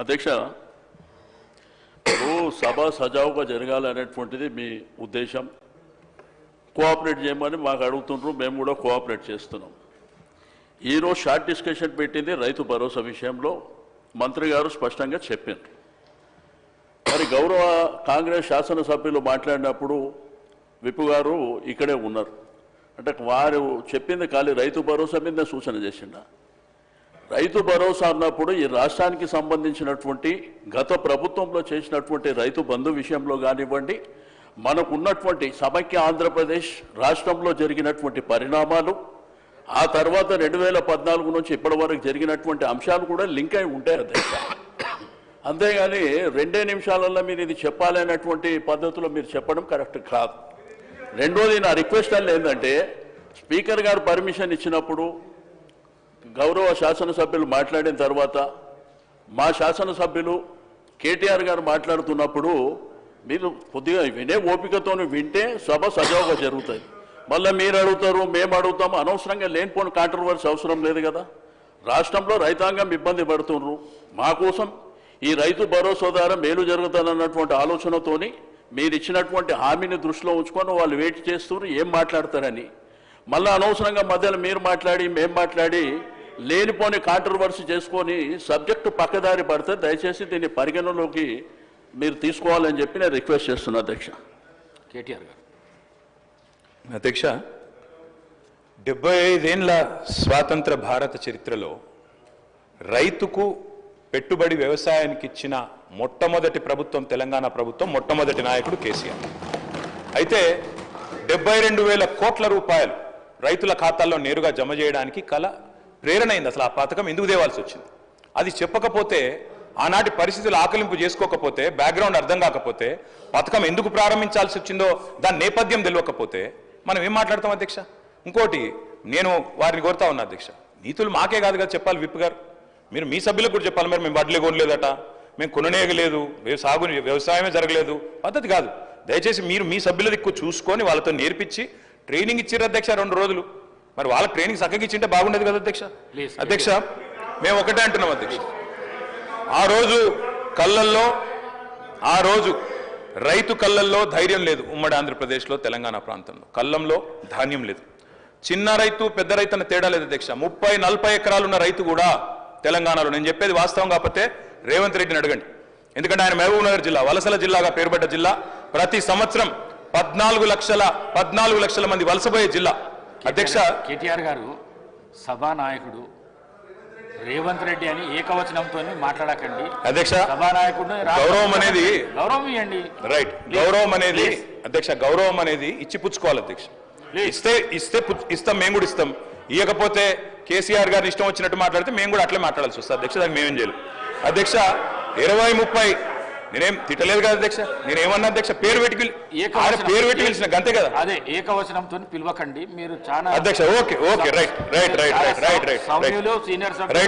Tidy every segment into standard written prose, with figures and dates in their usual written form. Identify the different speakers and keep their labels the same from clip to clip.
Speaker 1: అధ్యక్ష, సభ సజావుగా జరగాలనేటువంటిది మీ ఉద్దేశం. కోఆపరేట్ చేయమని మాకు అడుగుతుండ్రు, మేము కూడా కోఆపరేట్ చేస్తున్నాం. ఈరోజు షార్ట్ డిస్కషన్ పెట్టింది రైతు భరోసా విషయంలో మంత్రి గారు స్పష్టంగా చెప్పారు. మరి గౌరవ కాంగ్రెస్ శాసనసభ్యులు మాట్లాడినప్పుడు విపు గారు ఇక్కడే ఉన్నారు. అంటే వారు చెప్పింది ఖాళీ రైతు భరోసా మీద సూచన చేసిండ. రైతు భరోసా అన్నప్పుడు ఈ రాష్ట్రానికి సంబంధించినటువంటి గత ప్రభుత్వంలో చేసినటువంటి రైతు బంధు విషయంలో కానివ్వండి, మనకున్నటువంటి సమైక్య ఆంధ్రప్రదేశ్ రాష్ట్రంలో జరిగినటువంటి పరిణామాలు, ఆ తర్వాత 2014 నుంచి ఇప్పటి వరకు జరిగినటువంటి అంశాలు కూడా లింక్ అయి ఉంటాయి అధ్యక్ష. అంతేగాని 2 నిమిషాలలో మీరు ఇది చెప్పాలనేటువంటి పద్ధతిలో మీరు చెప్పడం కరెక్ట్ కాదు. రెండోది, నా రిక్వెస్ట్ అని ఏంటంటే, స్పీకర్ గారు పర్మిషన్ ఇచ్చినప్పుడు గౌరవ శాసనసభ్యులు మాట్లాడిన తర్వాత మా శాసనసభ్యులు కేటీఆర్ గారు మాట్లాడుతున్నప్పుడు మీరు కొద్దిగా వినే ఓపికతో వింటే సభ సజావుగా జరుగుతుంది. మళ్ళీ మీరు అడుగుతారు, మేము అడుగుతాము, అనవసరంగా లేనిపోని కాంట్రవర్సీ అవసరం లేదు కదా. రాష్ట్రంలో రైతాంగం ఇబ్బంది పడుతున్నారు. మా కోసం ఈ రైతు భరోసా ద్వారా మేలు జరుగుతుందన్నటువంటి ఆలోచనతోని మీరు ఇచ్చినటువంటి హామీని దృష్టిలో ఉంచుకొని వాళ్ళు వెయిట్ చేస్తున్నారు ఏం మాట్లాడతారని. మళ్ళీ అనవసరంగా మధ్యలో మీరు మాట్లాడి మేము మాట్లాడి లేనిపోని కాంట్రవర్సీ చేసుకొని సబ్జెక్టు పక్కదారి పడితే దయచేసి దీన్ని పరిగణలోకి మీరు తీసుకోవాలని చెప్పి నేను రిక్వెస్ట్ చేస్తున్నా అధ్యక్ష.
Speaker 2: కేటీఆర్ గారు.
Speaker 3: అధ్యక్ష, 75 ఏళ్ల స్వాతంత్ర భారత చరిత్రలో రైతుకు పెట్టుబడి వ్యవసాయానికి ఇచ్చిన మొట్టమొదటి ప్రభుత్వం తెలంగాణ ప్రభుత్వం, మొట్టమొదటి నాయకుడు కేసీఆర్. అయితే 72,000 కోట్ల రూపాయలు రైతుల ఖాతాల్లో నేరుగా జమ చేయడానికి ప్రేరణ అయింది. అసలు ఆ పథకం ఎందుకు తేవాల్సి వచ్చింది అది చెప్పకపోతే, ఆనాటి పరిస్థితులు ఆకలింపు చేసుకోకపోతే, బ్యాక్గ్రౌండ్ అర్థం కాకపోతే, పథకం ఎందుకు ప్రారంభించాల్సి వచ్చిందో దాని నేపథ్యం తెలియకపోతే మనం ఏం మాట్లాడతాం అధ్యక్ష? ఇంకోటి, నేను వారిని కోరుతా ఉన్నా అధ్యక్ష, నీతులు మాకే కాదు కదా చెప్పాలి. విప్ గారు, మీరు మీ సభ్యులకు కూడా చెప్పాలి. మరి మేము వడ్లే కొనలేదట, మేము కొననేయలేదు, వ్యవసాయమే జరగలేదు, పద్ధతి కాదు. దయచేసి మీరు మీ సభ్యుల దిక్కు చూసుకొని వాళ్ళతో నేర్పించి ట్రైనింగ్ ఇచ్చిర్రు అధ్యక్ష 2 రోజులు. మరి వాళ్ళ ట్రైనింగ్ చక్కగా ఇచ్చింటే బాగుండేది కదా అధ్యక్ష. అధ్యక్ష, మేము ఒకటే అంటున్నాం అధ్యక్ష, ఆ రోజు రైతు కళ్ళల్లో ధైర్యం లేదు. ఉమ్మడి ఆంధ్రప్రదేశ్లో, తెలంగాణ ప్రాంతంలో కళ్ళంలో ధాన్యం లేదు. చిన్న రైతు పెద్ద రైతు అన్న తేడా లేదు అధ్యక్ష. 30-40 ఎకరాలు ఉన్న రైతు కూడా తెలంగాణలో, నేను చెప్పేది వాస్తవం కాకపోతే రేవంత్ రెడ్డిని అడగండి. ఎందుకంటే ఆయన మహబూబ్ నగర్ జిల్లా వలసల జిల్లాగా పేరుపడ్డ జిల్లా. ప్రతి సంవత్సరం 14 లక్షల మంది వలసపోయే జిల్లా. అధ్యక్ష,
Speaker 2: కేటీఆర్ గారు సభానాయకుడు రేవంత్ రెడ్డి అని ఏకవచనంతో మాట్లాడకండి అధ్యక్ష. సభానాయకుడు
Speaker 3: గౌరవం అనేది
Speaker 2: గౌరవం ఇవ్వండి.
Speaker 3: రైట్, గౌరవం అనేది అధ్యక్ష, గౌరవం అనేది ఇచ్చిపుచ్చుకోవాలి అధ్యక్ష. ఇస్తాం, మేము కూడా ఇస్తాం. ఇవ్వకపోతే కేసీఆర్ గారిని ఇష్టం వచ్చినట్టు మాట్లాడితే మేము కూడా అట్లే మాట్లాడాల్సి వస్తుంది అధ్యక్ష. దానికి మేమేం చేయాలి అధ్యక్ష? 20-30 నేనేం తిట్టలేదు కదా అధ్యక్ష. నేనేమన్నా అధ్యక్ష, పేరు పెట్టి పిలిచిన అంతే కదా.
Speaker 2: అదే ఏకవచనంతో పిలవకండి మీరు చాలా
Speaker 3: అధ్యక్ష. ఓకే, రైట్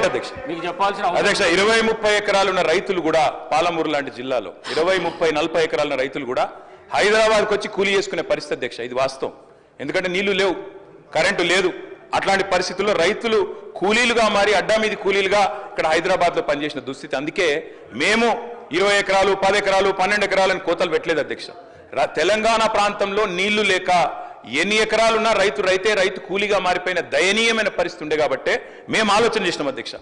Speaker 3: అధ్యక్ష.
Speaker 2: మీకు చెప్పాల్సిన
Speaker 3: అధ్యక్ష, 20-30 ఎకరాలున్న రైతులు కూడా పాలమూరు లాంటి జిల్లాలో 20-30-40 ఎకరాలున్న రైతులు కూడా హైదరాబాద్కి వచ్చి కూలీ చేసుకునే పరిస్థితి అధ్యక్ష. ఇది వాస్తవం. ఎందుకంటే నీళ్లు లేవు, కరెంటు లేదు. అట్లాంటి పరిస్థితుల్లో రైతులు కూలీలుగా మారి అడ్డా మీది కూలీలుగా ఇక్కడ హైదరాబాద్లో పనిచేసిన దుస్థితి. అందుకే మేము 20 ఎకరాలు 10 ఎకరాలు 12 ఎకరాలని కోతలు పెట్టలేదు అధ్యక్ష. తెలంగాణ ప్రాంతంలో నీళ్లు లేక ఎన్ని ఎకరాలున్నా రైతు కూలీగా మారిపోయిన దయనీయమైన పరిస్థితి ఉండే కాబట్టే మేము ఆలోచన చేసినాం అధ్యక్ష.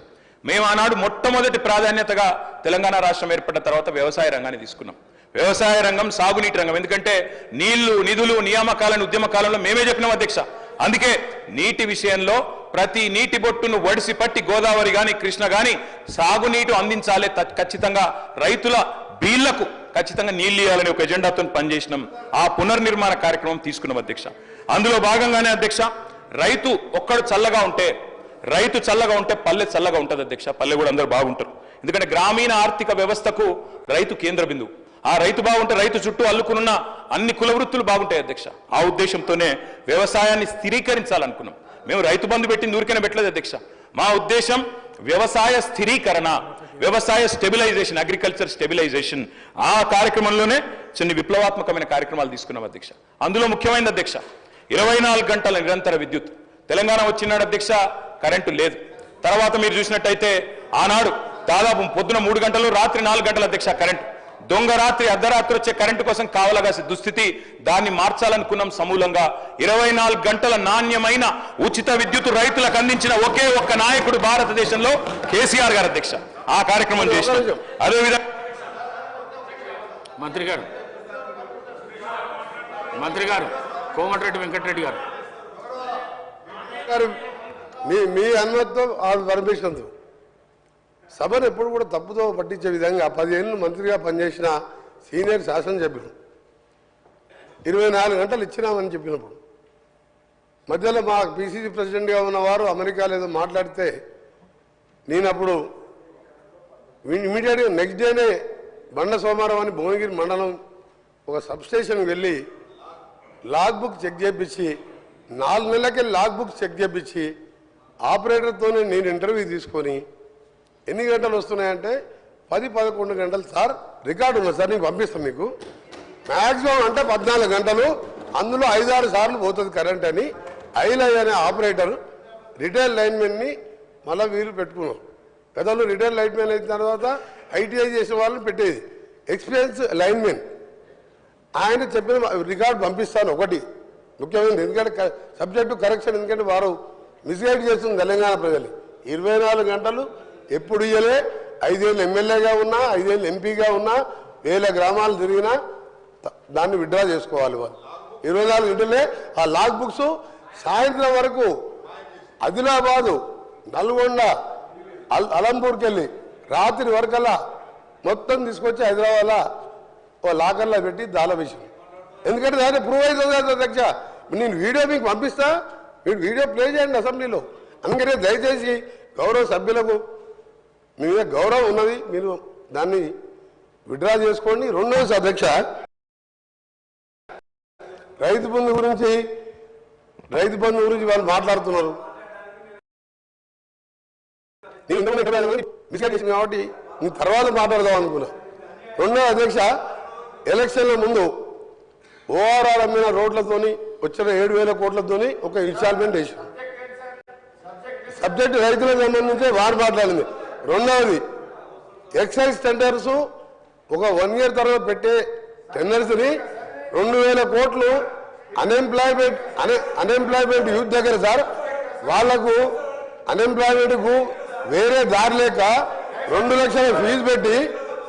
Speaker 3: మేము ఆనాడు మొట్టమొదటి ప్రాధాన్యతగా తెలంగాణ రాష్ట్రం ఏర్పడిన తర్వాత వ్యవసాయ రంగాన్ని తీసుకున్నాం. వ్యవసాయ రంగం, సాగునీటి రంగం. ఎందుకంటే నీళ్లు, నిధులు, నియామకాలను ఉద్యమ కాలంలో మేమే చెప్పినాం అధ్యక్ష. అందుకే నీటి విషయంలో ప్రతి నీటి బొట్టును ఒడిసి పట్టి గోదావరి గాని కృష్ణ గాని సాగునీటి అందించాలి, ఖచ్చితంగా రైతుల బీళ్లకు ఖచ్చితంగా నీళ్లు ఇవ్వాలని ఒక ఎజెండాతో పనిచేసినాం. ఆ పునర్నిర్మాణ కార్యక్రమం తీసుకున్నాం అధ్యక్ష. అందులో భాగంగానే అధ్యక్ష, రైతు చల్లగా ఉంటే పల్లె చల్లగా ఉంటుంది అధ్యక్ష. పల్లె కూడా అందరూ బాగుంటారు. ఎందుకంటే గ్రామీణ ఆర్థిక వ్యవస్థకు రైతు కేంద్ర బిందువు. ఆ రైతు బాగుంటే రైతు చుట్టూ అల్లుకున్న అన్ని కుల వృత్తులు బాగుంటాయి అధ్యక్ష. ఆ ఉద్దేశంతోనే వ్యవసాయాన్ని స్థిరీకరించాలనుకున్నాం. మేము రైతు బంధు పెట్టింది ఊరికైనా పెట్టలేదు అధ్యక్ష. మా ఉద్దేశం వ్యవసాయ స్థిరీకరణ, వ్యవసాయ స్టెబిలైజేషన్, అగ్రికల్చర్ స్టెబిలైజేషన్. ఆ కార్యక్రమంలోనే కొన్ని విప్లవాత్మకమైన కార్యక్రమాలు తీసుకున్నాం అధ్యక్ష. అందులో ముఖ్యమైనది అధ్యక్ష 24 గంటల నిరంతర విద్యుత్. తెలంగాణ వచ్చినాడు అధ్యక్ష, కరెంటు లేదు. తర్వాత మీరు చూసినట్టయితే ఆనాడు దాదాపు పొద్దున 3 గంటలు రాత్రి 4 గంటల అధ్యక్ష కరెంట్ దొంగ రాత్రి అర్ధరాత్రి వచ్చే కరెంటు కోసం కావలగాసే దుస్థితి దాన్ని మార్చాలనుకున్నాం సమూలంగా 24 గంటల నాణ్యమైన ఉచిత విద్యుత్ రైతులకు అందించిన ఒకే ఒక్క నాయకుడు భారతదేశంలో కేసీఆర్ గారు అధ్యక్ష ఆ కార్యక్రమం చేశారు అదేవిధంగా
Speaker 2: మంత్రి గారు కోమటిరెడ్డి వెంకటరెడ్డి గారు
Speaker 4: మీ అనుమతితో పర్మిషన్తో సభను ఎప్పుడు కూడా తప్పుతో పట్టించే విధంగా 10 ఏళ్ళు మంత్రిగా పనిచేసిన సీనియర్ శాసనసభ్యులు 24 గంటలు ఇచ్చినామని చెప్పినప్పుడు మధ్యలో మా పిసిసి ప్రెసిడెంట్గా ఉన్నవారు అమెరికాలో ఏదో మాట్లాడితే నేను అప్పుడు ఇమీడియట్గా నెక్స్ట్ డేనే బండ సోమవారం అని భువనగిరి మండలం ఒక సబ్స్టేషన్కి వెళ్ళి లాగ్ బుక్ చెక్ చేయించి 4 నెలలకే లాగ్ బుక్ చెక్ చేయించి ఆపరేటర్తోనే నేను ఇంటర్వ్యూ తీసుకొని ఎన్ని గంటలు వస్తున్నాయంటే 10-11 గంటలు సార్ రికార్డు ఉంది సార్ నేను పంపిస్తాను మీకు మ్యాక్సిమం అంటే 14 గంటలు అందులో 5-6 సార్లు పోతుంది కరెంట్ అని ఐలై అనే ఆపరేటర్ రిటైల్ లైన్మెన్ని మళ్ళీ వీలు పెట్టుకున్నాం గతంలో రిటైల్ లైన్మెన్ అయిన తర్వాత ఐటీఐ చేసిన వాళ్ళని పెట్టేది ఎక్స్పీరియన్స్ లైన్మెన్ ఆయన చెప్పిన రికార్డు పంపిస్తాను ఒకటి ముఖ్యమైనది ఎందుకంటే సబ్జెక్టు కరెక్షన్ ఎందుకంటే వారు మిస్గైడ్ చేస్తుంది తెలంగాణ ప్రజలు 24 గంటలు ఎప్పుడు ఇయ్యలే 5 ఏళ్ళు ఎమ్మెల్యేగా ఉన్నా 5 ఏళ్ళు ఎంపీగా ఉన్నా 1000 గ్రామాలు తిరిగినా దాన్ని విత్డ్రా చేసుకోవాలి వాళ్ళు 24 గంటలే ఆ లాగ్ బుక్స్ సాయంత్రం వరకు ఆదిలాబాదు నల్గొండ అలంపూర్కి వెళ్ళి రాత్రి వరకల్లా మొత్తం తీసుకొచ్చి హైదరాబాద్లో ఓ లాకర్లో పెట్టి దాల విషయం ఎందుకంటే దాన్ని ప్రూవ్ అవుతుంది కదా అధ్యక్ష నేను వీడియో మీకు పంపిస్తా మీరు వీడియో ప్లే చేయండి అసెంబ్లీలో అందుకనే దయచేసి గౌరవ సభ్యులకు మీ మీద గౌరవం ఉన్నది మీరు దాన్ని విత్డ్రా చేసుకోండి రెండోది అధ్యక్ష రైతు బంధు గురించి వాళ్ళు మాట్లాడుతున్నారు మిస్గైడ్ చేసింది కాబట్టి నేను తర్వాత మాట్లాడదాం అనుకున్నా రెండో అధ్యక్ష ఎలక్షన్ల ముందు ఓఆర్ఆర్ అమ్మిన రోడ్లతోని వచ్చిన 7,000 కోట్లతోని ఒక ఇన్స్టాల్మెంట్ వేసాం సబ్జెక్ట్ రైతులకు సంబంధించి వారు మాట్లాడింది రెండవది ఎక్సైజ్ టెండర్స్ ఒక 1 ఇయర్ తర్వాత పెట్టే టెండర్స్ని 2,000 కోట్లు అన్ఎంప్లాయ్మెంట్ యూత్ దగ్గర సార్ వాళ్లకు అన్ఎంప్లాయ్మెంట్కు వేరే దారి లేక 2 లక్షల ఫీజు పెట్టి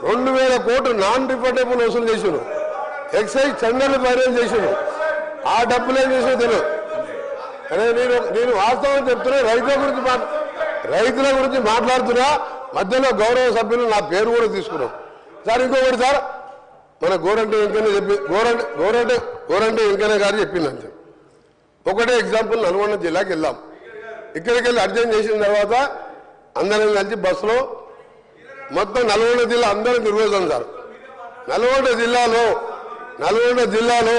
Speaker 4: 2,000 కోట్లు నాన్ రిఫండబుల్ వసూలు చేసారు ఎక్సైజ్ టెండర్లు ఫైనల్ చేసారు ఆ డబ్బులు ఏం చేసినా తెలియదు అదే నేను వాస్తవం చెప్తున్నా రైతుల గురించి మాట్లాడుతున్నా మధ్యలో గౌరవ సభ్యులు నా పేరు కూడా తీసుకున్నాం సార్ ఇంకొకటి సార్ మన గోరంటే వెంకయ్య గారు చెప్పిందంతే ఒకటే ఎగ్జాంపుల్ నల్గొండ జిల్లాకి వెళ్ళాం ఇక్కడికి వెళ్ళి అర్జెంట్ చేసిన తర్వాత అందరం కలిసి బస్సులో మొత్తం నల్గొండ జిల్లా అందరం తిరుగుతాం సార్ నల్గొండ జిల్లాలో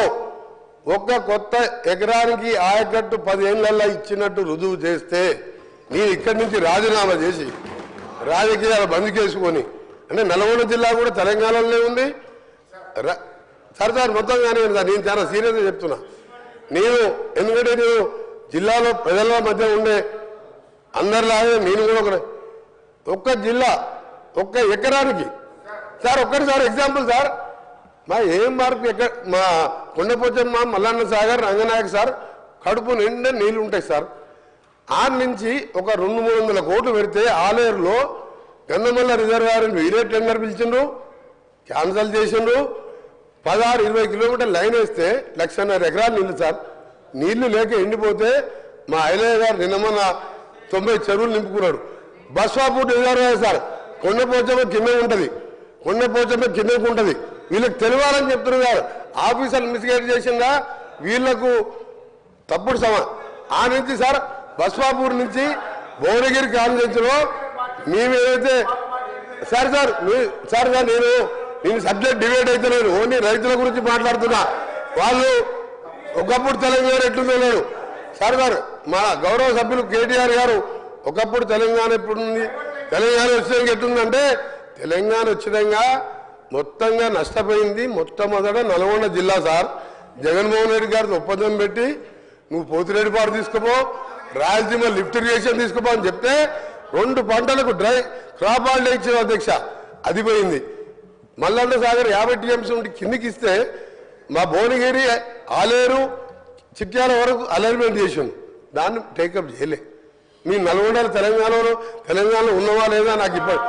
Speaker 4: ఒక్క కొత్త ఎకరానికి ఆయకట్టు 10 ఏళ్లలో ఇచ్చినట్టు రుజువు చేస్తే నేను ఇక్కడి నుంచి రాజీనామా చేసి రాజకీయాలు బంద్ చేసుకొని అంటే నల్గొండ జిల్లా కూడా తెలంగాణలోనే ఉంది సార్ మొత్తంగానే నేను చాలా సీరియస్గా చెప్తున్నా ఎందుకంటే నేను జిల్లాలో ప్రజల మధ్య ఉండే అందరిలాగే నేను కూడా ఒక్క జిల్లా ఒక్క ఎకరానికి సార్ ఒక్కటిసారి ఎగ్జాంపుల్ సార్ మా ఏం మార్పు మా కొండపోచమ్మ మల్లన్న సాగర్ రంగనాయక్ సార్ కడుపు నిండా నీళ్ళు ఉంటాయి సార్ ఆ నుంచి ఒక 200-300 కోట్లు పెడితే ఆలేరులో గంధమల్ల రిజర్వాయర్ వీరే టెండర్ పిలిచిండ్రు క్యాన్సల్ చేసిండ్రు 16-20 కిలోమీటర్ లైన్ వేస్తే 1,50,000 ఎకరాలు నీళ్ళు సార్ నీళ్లు లేక ఎండిపోతే మా ఐలయ్య గారు నిన్న 90 చెరువులు నింపుకున్నాడు బస్వాపూర్ రిజర్వాయర్ సార్ కొండపోచమ్మ కింద ఉంటుంది కిందకు ఉంటుంది వీళ్ళకి తెలియాలని చెప్తున్నారు ఆఫీసర్లు మిస్గైడ్ చేసిందా వీళ్లకు తప్పుడు ఆ నుంచి సార్ బస్వాపూర్ నుంచి భువనగిరి కాన్ఫరెన్స్లో మేమేదైతే సార్ నేను సబ్జెక్ట్ డిబేట్ అయితే లేదు ఓన్లీ రైతుల గురించి మాట్లాడుతున్నా వాళ్ళు ఒకప్పుడు తెలంగాణ ఎట్లుందో లేడు సార్ మా గౌరవ సభ్యులు కేటీఆర్ గారు ఒకప్పుడు తెలంగాణ ఎప్పుడుంది తెలంగాణ వచ్చినాక ఎట్లుందంటే తెలంగాణ వచ్చినాక మొత్తంగా నష్టపోయింది మొట్టమొదట నల్గొండ జిల్లా సార్ జగన్మోహన్ రెడ్డి గారితో ఒప్పందం పెట్టి నువ్వు పోతిరెడ్డిపాడు తీసుకుపో రాయలసీమ లిఫ్ట్ ఇరిగేషన్ తీసుకుపో అని చెప్తే 2 పంటలకు డ్రై క్రాప్ హాలిడే ఇచ్చిన అధ్యక్ష, అది పోయింది. మల్లన్న సాగర్ 50 టీఎంసీ ఉండి కిందికి ఇస్తే మా భువనగిరి ఆలేరు చిట్యాల వరకు అలైన్మెంట్ చేసాను, దాన్ని టేకప్ చేయలే. మీ నల్గొండలో తెలంగాణలో ఉన్నవా లేదా నాకు ఇబ్బంది.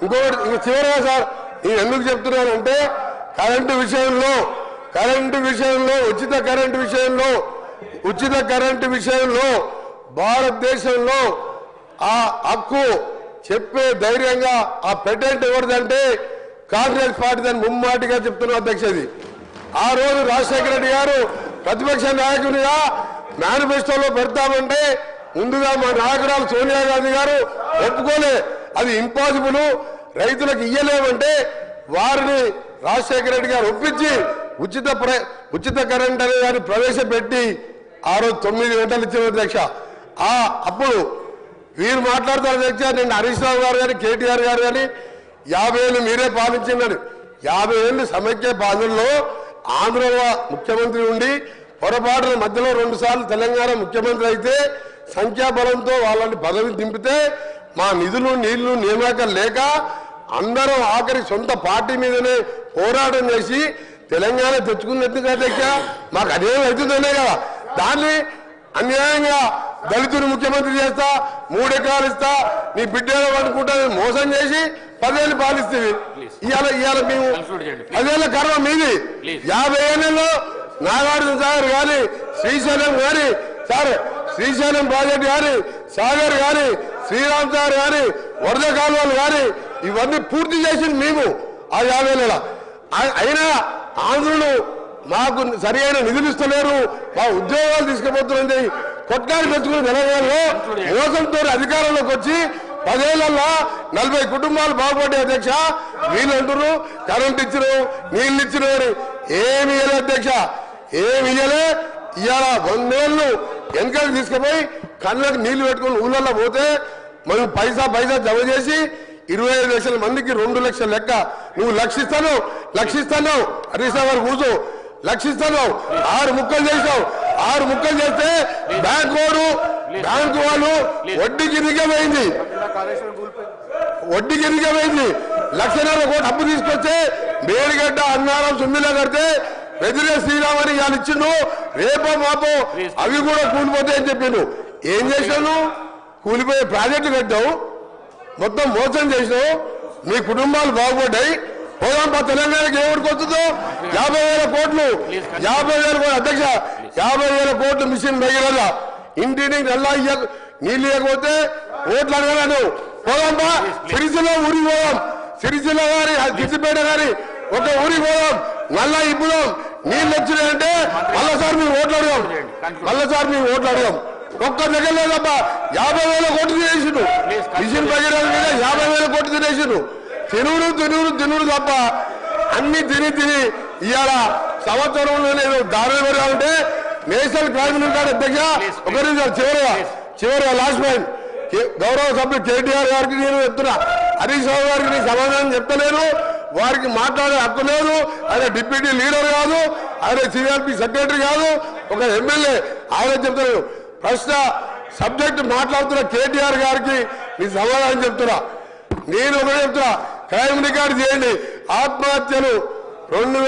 Speaker 4: ఇంకొకటి చివరిగా సార్ నేను ఎందుకు చెప్తున్నానంటే కరెంటు విషయంలో ఉచిత కరెంటు విషయంలో భారతదేశంలో ఆ హక్కు చెప్పే ధైర్యంగా ఆ పెటెంట్ ఎవరిదంటే కాంగ్రెస్ పార్టీదని ముమ్మాటిగా చెప్తున్నా అధ్యక్షది. ఆ రోజు రాజశేఖర రెడ్డి గారు ప్రతిపక్ష నాయకునిగా మేనిఫెస్టోలో పెడతామంటే ముందుగా మా నాయకురాలు సోనియా గాంధీ గారు ఒప్పుకోలే, అది ఇంపాసిబుల్, రైతులకు ఇయ్యలేమంటే వారిని రాజశేఖర రెడ్డి గారు ఒప్పించి ఉచిత కరెంట్ అనే దాన్ని ప్రవేశపెట్టి ఆ రోజు 9 గంటలు ఇచ్చిన అధ్యక్ష. అప్పుడు వీరు మాట్లాడతారు అధ్యక్ష, నేను హరీష్ రావు గారు కానీ కేటీఆర్ గారు కానీ 50 ఏళ్ళు మీరే పాలించిందని. 50 ఏళ్ళు సమైక్య పాలనలో ఆంధ్ర ముఖ్యమంత్రి ఉండి పొరపాటున మధ్యలో 2 సార్లు తెలంగాణ ముఖ్యమంత్రి అయితే సంఖ్యాబలంతో వాళ్ళని పదవి దింపితే మా నిధులు నీళ్లు నియామకాలు లేక అందరం ఆఖరి సొంత పార్టీ మీదనే పోరాటం చేసి తెలంగాణ తెచ్చుకున్నట్టు అధ్యక్ష. మాకు అదేం అవుతుందనే కదా, దాన్ని అన్యాయంగా దళితుని ముఖ్యమంత్రి చేస్తా, 3 ఎకరాలు ఇస్తా, నీ బిడ్డలో అనుకుంటా మోసం చేసి 10 ఏళ్ళు పాలిస్తుంది. ఇవాళ మేము 10 ఏళ్ళ కర్మ మీది. 50 ఏళ్లలో నాగార్జున సాగర్ కానీ శ్రీశైలం కానీ శ్రీశైలం ప్రాజెక్ట్ కానీ సాగర్ కానీ శ్రీరామ్ సాగర్ కానీ వరద కాలువలు కానీ ఇవన్నీ పూర్తి చేసింది మేము ఆ 50 ఏళ్ళ. అయినా ఆంధ్రులు మాకు సరి అయిన నిధులు ఇస్తలేరు, మా ఉద్యోగాలు తీసుకుపోతున్నది కొట్లాడి పెంచుకుని తెలంగాణలో మోసంతో అధికారంలోకి వచ్చి 10 ఏళ్లలో 40 కుటుంబాలు బాగుపడ్డాయి అధ్యక్ష. వీళ్ళు అంటున్నారు కరెంట్ ఇచ్చినావు నీళ్ళు ఇచ్చినావు అని. ఏమి ఇయ్యలే అధ్యక్ష, ఏమి ఇయ్యలే. ఇవాళ 100 ఏళ్ళు వెనకకి తీసుకుపోయి కళ్ళకి నీళ్లు పెట్టుకుని ఊళ్ళల్లో పోతే మనం పైసా జమ చేసి 25 లక్షల మందికి 2 లక్షల లెక్క. నువ్వు లక్షిస్తాను హరీష్ రావు గారు కూర్చో, లక్షిస్తాను 6 ముక్కలు చేసావు. 6 ముక్కలు చేస్తే బ్యాంకు వాళ్ళు వడ్డీకి ఇరిగమైంది. 1,50,00,000 కోట్లు అప్పు తీసుకొస్తే మేడిగడ్డ అన్నారం సుమ్మిలా కడితే పెదిరే శ్రీరామని వాళ్ళు ఇచ్చిండు. రేపో మాపో అవి కూడా కూలిపోతాయని చెప్పిండు. ఏం చేశాను? కూలిపోయే ప్రాజెక్టు కట్టావు, మొత్తం మోసం చేసినావు, మీ కుటుంబాలు బాగుపడ్డాయి. పోదాంపా తెలంగాణకి ఏమిటికి వస్తుందో 50,000 కోట్లు అధ్యక్ష, 50,000 కోట్లు మిషన్ దగ్గర ఇంటిని నల్లా నీళ్ళు ఇవ్వకపోతే ఓట్లు అడగలను. పోదాంపా సిరిసిల్ల ఊరికి పోదాం, సిరిసిల్ల గారి సిద్దిపేట గారి ఒక ఊరికి పోదాం, నల్లా ఇప్పుదాం. నీళ్ళు వచ్చినాయంటే మళ్ళసారి మేము ఓట్లు అడగాం. ఒక్క దగ్గర లేదబ్బా 50,000 కోట్లు తినేసిండు. మిషన్ భగీరథ మీద 50,000 కోట్లు తినేసిండు. తినుడు తప్ప అన్ని తిని ఇవాళ సంవత్సరంలో నేను దారులు పెరగాలంటే నేషనల్ క్రైమ్ రికార్డ్ అధ్యక్ష. ఒకరి చివరిగా లాస్ట్ పాయింట్ గౌరవ సభ్యులు కేటీఆర్ గారికి నేను చెప్తున్నా, హరీష్ రావు గారికి నేను సమాధానం చెప్తలేను. వారికి మాట్లాడే హక్కు లేదు. ఆయన డిప్యూటీ లీడర్ కాదు, ఆయన సిఆర్పి సెక్రటరీ కాదు, ఒక ఎమ్మెల్యే. ఆయన చెప్తున్నాను ప్రశ్న సబ్జెక్ట్ మాట్లాడుతున్న కేటీఆర్ గారికి నేను సమాధానం చెప్తున్నా. నేను ఒకటే చెప్తున్నా, క్రైమ్ రికార్డు చేయండి. ఆత్మహత్యలు